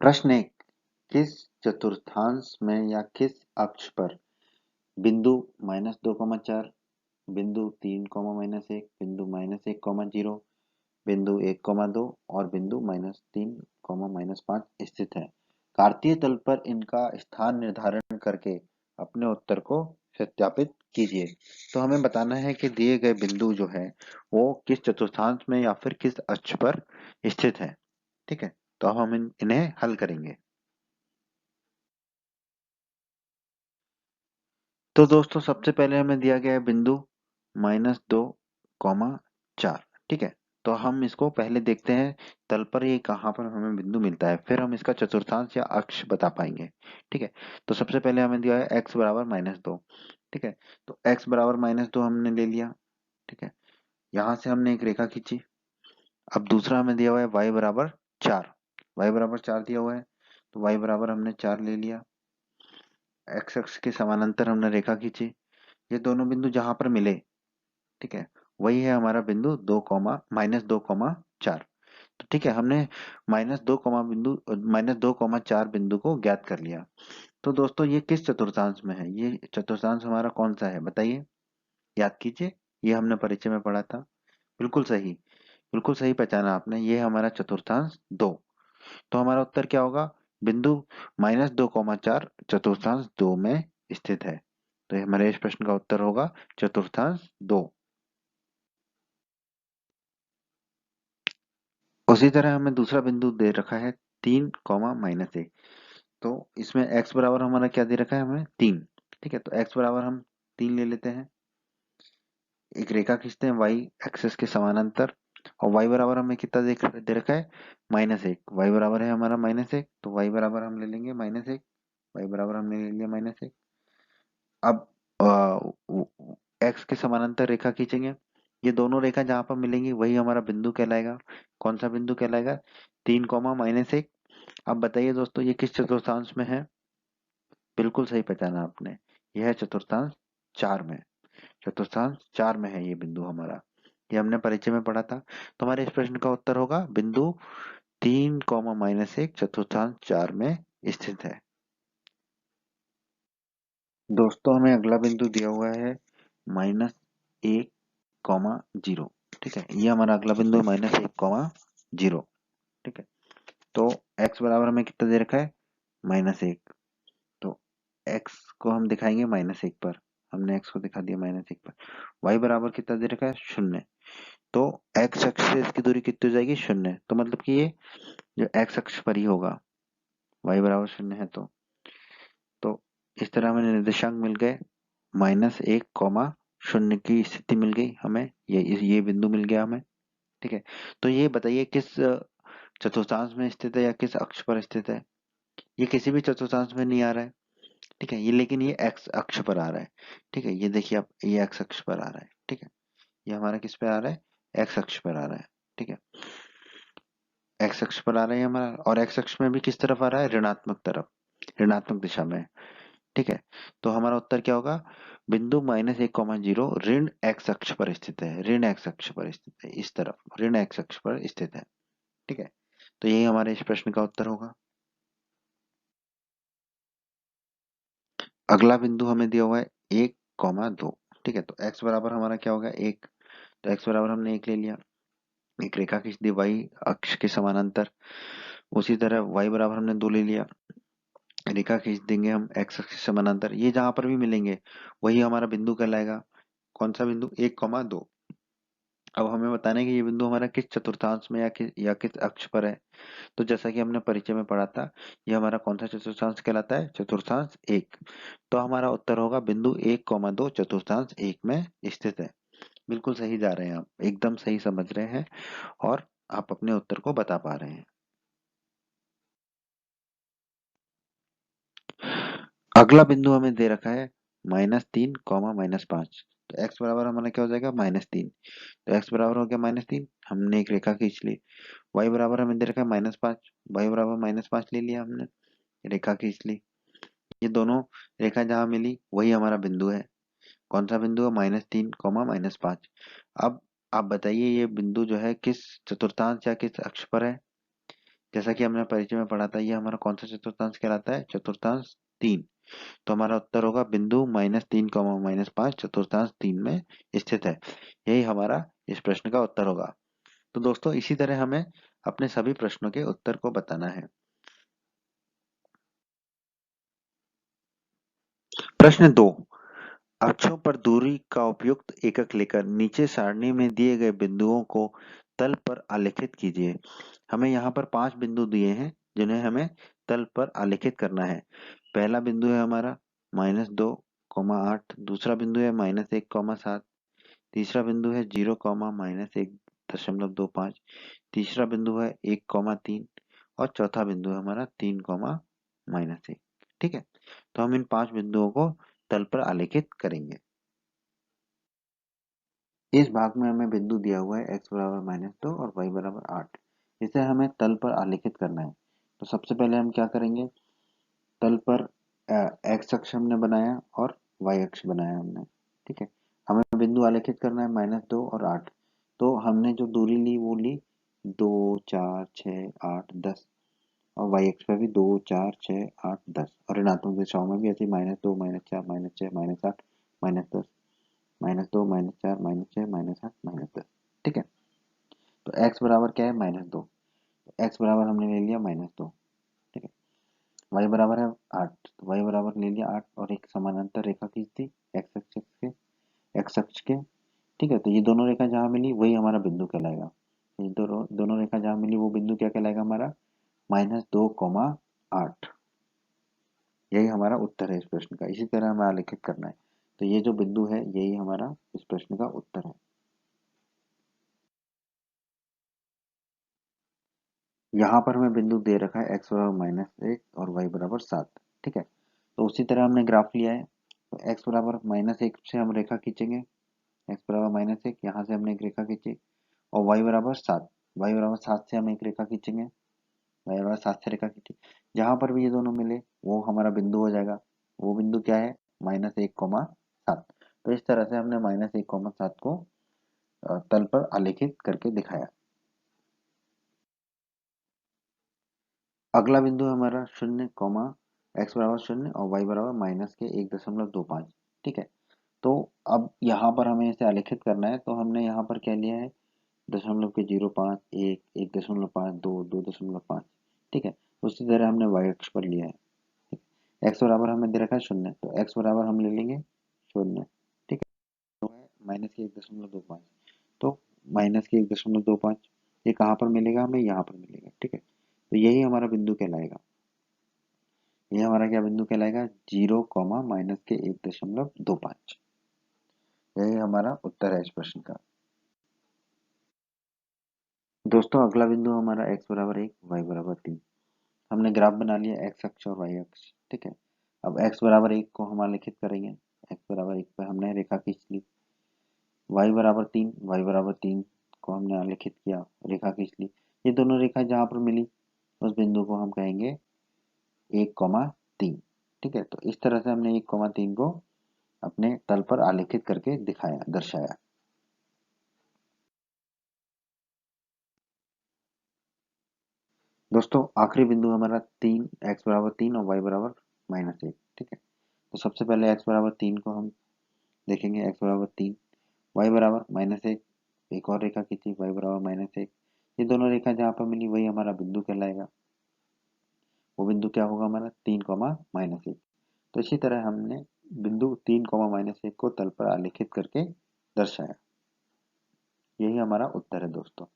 प्रश्न 1। किस चतुर्थांश में या किस अक्ष पर बिंदु -2,4, बिंदु 3, -1, बिंदु -1, 0, बिंदु 1, 2 और बिंदु -3, -5 स्थित है? कार्तीय तल पर इनका स्थान निर्धारण करके अपने उत्तर को सत्यापित कीजिए। तो हमें बताना है कि दिए गए बिंदु जो है वो किस चतुर्थांश में या फिर किस अक्ष पर स्थित है। ठीक है, तो अब हम इन्हें हल करेंगे। तो दोस्तों सबसे पहले हमें दिया गया है बिंदु -2, 4। ठीक है, तो हम इसको पहले देखते हैं तल पर ये कहाँ पर हमें बिंदु मिलता है, फिर हम इसका चतुर्थांश या अक्ष बता पाएंगे। ठीक है, तो सबसे पहले हमें दिया है x बराबर -2। ठीक है, तो x बराबर -2 हमने ले लिया। ठीक है, यहाँ से हमने एक रेखा खींची। अब दूसरा हमें दिया हुआ है y बराबर 4। y बराबर 4 दिया हुआ है, तो y बराबर हमने 4 ले लिया। x अक्ष के समानांतर हमने रेखा खींची। ये दोनों बिंदु जहां पर मिले, ठीक है, वही है हमारा बिंदु -2, 4। तो ठीक है, हमने -2, 4 बिंदु को ज्ञात कर लिया। तो दोस्तों ये किस चतुर्थांश में है? ये चतुर्थांश हमारा कौन सा है बताइए, याद कीजिए। ये हमने परिचय में पढ़ा था। बिल्कुल सही, बिल्कुल सही पहचाना आपने, ये है हमारा चतुर्थांश 2। तो हमारा उत्तर क्या होगा? बिंदु -2, 4 चतुर्थांश 2 में स्थित है। तो ये हमारे इस प्रश्न का उत्तर होगा चतुर्थांश 2। उसी तरह हमें दूसरा बिंदु दे रखा है 3, -1। तो इसमें x बराबर हमारा क्या दे रखा है? हमें 3। ठीक है, तो x बराबर हम 3 ले लेते हैं। एक रेखा खींचते हैं y एक्सिस के समानांतर, और y बराबर हमें कितना दे रखा है? -1। y बराबर है हमारा -1, तो y बराबर हम ले लेंगे -1। y बराबर हमने ले लिया -1। अब x के समानांतर रेखा खींचेंगे। ये दोनों रेखा जहां पर मिलेंगी वही हमारा बिंदु कहलाएगा। कौन सा बिंदु कहलाएगा? 3, -1। अब बताइए दोस्तों ये किस चतुर्थांश में है? बिल्कुल सही पहचाना आपने, यह है चतुर्थांश 4 में। चतुर्थांश 4 में है ये बिंदु हमारा, ये हमने परिचय में पढ़ा था। तो हमारे इस प्रश्न का उत्तर होगा बिंदु 3, -1 चतुर्थांश 4 में स्थित है। दोस्तों हमें अगला बिंदु दिया हुआ है -1, 0। ठीक है, ये हमारा अगला बिंदु है -1, 0। ठीक है, तो x बराबर हमें कितना दे रखा है? -1। तो x को हम दिखाएंगे -1 पर। हमने x को दिखा दिया -1 पर। y बराबर कितना दे रखा है? 0। तो x अक्ष से इसकी दूरी कितनी हो जाएगी? 0। तो मतलब कि ये जो x अक्ष पर ही होगा, y बराबर 0 है तो इस तरह हमें निर्देशांक मिल गए। -1, 0 की स्थिति मिल गई हमें, ये बिंदु मिल गया हमें। ठीक है, तो ये बताइए किस चतुर्थांश में स्थित है या किस अक्ष पर स्थित है? ये किसी भी चतुर्थांश में नहीं आ रहा है। ठीक है, ये लेकिन ये x अक्ष पर आ रहा है। ठीक है, ये देखिए आप, ये x अक्ष पर आ रहा है। ठीक है, ये हमारा किस पे आ रहा है? x अक्ष पर आ रहा है। ठीक है, x अक्ष पर आ रहा है हमारा, और x अक्ष में भी किस तरफ आ रहा है? ऋणात्मक तरफ, ऋणात्मक दिशा में। ठीक है, तो हमारा उत्तर क्या होगा? बिंदु -1, 0 ऋण x अक्ष पर स्थित है। ऋण x अक्ष पर स्थित है, इस तरफ ऋण x अक्ष पर स्थित है। ठीक है, तो यही हमारे इस प्रश्न का उत्तर होगा। अगला बिंदु हमें दिया हुआ है 1, 2। ठीक है, तो x बराबर हमारा क्या होगा? 1। तो x बराबर हमने 1 ले लिया। एक रेखा खींच दी y अक्ष के समानांतर। उसी तरह y बराबर हमने 2 ले लिया। रेखा खींच देंगे हम x अक्ष के समानांतर। ये जहां पर भी मिलेंगे वही हमारा बिंदु कहलाएगा। कौन सा बिंदु? 1, 2। अब हमें बताना है कि ये बिंदु हमारा किस चतुर्थांश में या किस अक्ष पर है। तो जैसा कि हमने परिचय में पढ़ा था, ये हमारा कौन सा चतुर्थांश कहलाता है? चतुर्थांश 1। तो हमारा उत्तर होगा बिंदु 1, 2 चतुर्थांश 1 में स्थित है। बिल्कुल सही जा रहे हैं आप, एकदम सही समझ रहे हैं और आप अपने उत्तर को बता पा रहे हैं। अगला बिंदु हमें दे रखा है -3, -5। तो x बराबर हमारा क्या हो जाएगा? -3। तो x बराबर हो गया -3, हमने एक रेखा खींच ली। y बराबर हमें दे रखा है -5। y बराबर -5 ले लिया हमने, रेखा खींच ली। ये दोनों रेखा जहां मिली वही हमारा बिंदु है। कौन सा बिंदु है? -3, -5। अब आप बताइए ये बिंदु जो है किस चतुर्थांश या किस अक्ष पर है? जैसा कि हमने परिचय में पढ़ा था, ये हमारा कौन सा चतुर्थांश कहलाता है? चतुर्थांश 3। तो हमारा उत्तर होगा बिंदु -3, -5 चतुर्थांश 3 में स्थित है। यही हमारा इस प्रश्न का उत्तर होगा। तो दोस्तों इसी तरह हमें अपने सभी प्रश्नों के उत्तर को बताना है। प्रश्न 2, अक्षों पर दूरी का उपयुक्त एकक लेकर नीचे सारणी में दिए गए बिंदुओं को तल पर आलेखित कीजिए। हमें यहाँ पर 5 बिंदु दिए हैं जिन्हें हमें तल पर आलेखित करना है। पहला बिंदु है हमारा -2, 8, दूसरा बिंदु है -1, 7, तीसरा बिंदु है 0, -1.25, तीसरा बिंदु है 1, 3 और चौथा बिंदु है हमारा 3, -1। ठीक है, तो हम इन 5 बिंदुओं को तल पर आलेखित करेंगे। इस भाग में हमें बिंदु दिया हुआ है x बराबर -2 और y बराबर 8। इसे हमें तल पर आलेखित करना है। तो सबसे पहले हम क्या करेंगे, तल पर x अक्ष हमने बनाया और y अक्ष बनाया हमने। ठीक है, हमें बिंदु आलेखित करना है -2 और 8। तो हमने जो दूरी ली वो ली 2, 4, 6, 8, 10 और y अक्ष पे भी 2, 4, 6, 8, 10 और ऋणात्मक दिशाओं में भी ऐसे -2, -4, -6, -8, -10, -2, -4, -6, -8, -10। ठीक है, तो x बराबर क्या है? -2। x बराबर हमने ले लिया -2। ठीक है, y बराबर है 8, तो y बराबर ले लिया 8 और एक समानांतर रेखा खींच दी x अक्ष के। ठीक है, तो ये दोनों रेखा जहाँ मिली वही हमारा बिंदु कहलाएगा। ये दोनों रेखा जहाँ मिली वो बिंदु क्या कहलाएगा हमारा? -2, 8। यही हमारा उत्तर है इस प्रश्न का। इसी तरह हमें आलेखित करना है। तो ये जो बिंदु है यही हमारा इस प्रश्न का उत्तर है। यहाँ पर हमें बिंदु दे रखा है x बराबर -1 और y बराबर 7। ठीक है, तो उसी तरह हमने ग्राफ लिया है। तो x बराबर -1 से हम रेखा खींचेंगे। x बराबर -1, यहाँ से हमने एक रेखा खींची और y बराबर 7। y बराबर 7 से हम एक रेखा खींचेंगे। y बराबर 7 से रेखा खींची, जहां पर भी ये दोनों मिले वो हमारा बिंदु हो जाएगा। वो बिंदु क्या है? -1, 7। तो इस तरह से हमने -1, 7 को तल पर आलेखित करके दिखाया। अगला बिंदु है हमारा 0, x बराबर 0 और y बराबर -1.25। ठीक है, तो अब यहाँ पर हमें इसे आलेखित करना है। तो हमने यहाँ पर क्या लिया है? दशमलव के 0.5, 1, 1.5, 2, 2.5। ठीक है, उसी तरह हमने y अक्ष पर लिया है। x बराबर हमें दे रखा है 0, तो x बराबर हम ले लेंगे 0। ठीक है, तो है -1.25। तो -1.25 ये कहाँ पर मिलेगा? हमें यहाँ पर मिलेगा। ठीक है, तो यही हमारा बिंदु कहलाएगा। ये हमारा क्या बिंदु कहलाएगा? 0, -1.25। यही हमारा उत्तर है इस प्रश्न का। दोस्तों अगला बिंदु हमारा x बराबर 1, y बराबर 3। हमने ग्राफ बना लिया x अक्ष और y अक्ष। ठीक है, अब x बराबर 1 को हम आलेखित करेंगे। x बराबर 1 पर हमने रेखा खींच ली। y बराबर 3, y बराबर 3 को हमने आलेखित किया, रेखा खींच ली। ये दोनों रेखा जहाँ पर मिली उस बिंदु को हम कहेंगे 1, 3। ठीक है, तो इस तरह से हमने 1, 3 को अपने तल पर आलेखित करके दिखाया, दर्शाया। दोस्तों आखिरी बिंदु हमारा 3, x बराबर 3 और y बराबर -1। ठीक है, तो सबसे पहले x बराबर 3 को हम देखेंगे। x बराबर 3, y बराबर -1, एक और रेखा खींची, y बराबर -1। ये दोनों रेखा जहाँ पर मिली वही हमारा बिंदु कहलाएगा। वो बिंदु क्या होगा हमारा? 3, -1। तो इसी तरह हमने बिंदु 3, -1 को तल पर आलेखित करके दर्शाया। यही हमारा उत्तर है दोस्तों।